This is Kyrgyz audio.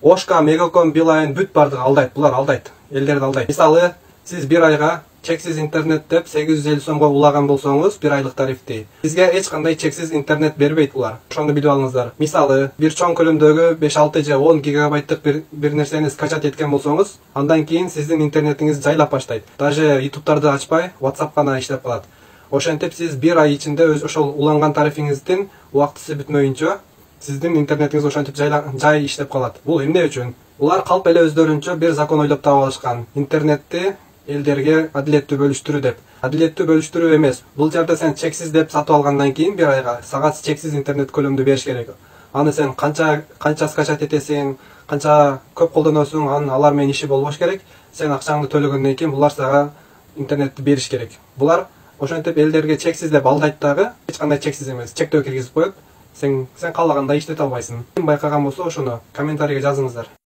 Ошка, Мегафон, Билайн бүт бардыгы алдайт. Булар алдайт. Элдерди алдайт. Мисалы, сиз бир айга чексиз интернет деп 850 сомго улаган болсоңуз, бир айлык тарифти. Сизге эч кандай чексиз интернет бербейт булар. Ошону билип алыңыздар. Мисалы, бир чоң көлөмдөгү 5-6 же 10 гигабайттык бир нерсени скачать эткен болсоңуз, андан кийин сиздин интернетиңиз жайлап баштайт. Даже ютубтарды ачпай, WhatsApp гана иштеп калат. Ошентип сиз бир ай ичинде ошол уланган тарифиңиздин убактысы бүтмөйүнчө сиздин интернетиңиз ошентип жай иштеп калат. Бул эмне үчүн? Булар калп эле өздөрүнчө бир закон ойлоп таап алышкан. Интернетти элдерге адилеттүү бөлүштүрүү деп. Адилеттүү бөлүштүрүү эмес. Бул жерде сен чексиз деп сатып алгандан кийин бир айга сага чексиз интернет көлөмдү бериш керек. Аны сен канча скачать этесиң, канча көп колдоносуң, алар менен иши болбош керек. Сен акчаңды төлөгөндөн кийин булар сага интернетти бериш керек. Булар ошентип элдерге чексиз деп алдайт дагы, эч кандай чексиз эмес. Чектөө киргизип коет. Сен каалагандай иштете албайсың. Ким байкаган болсо ошону комментарийге жазыңыздар.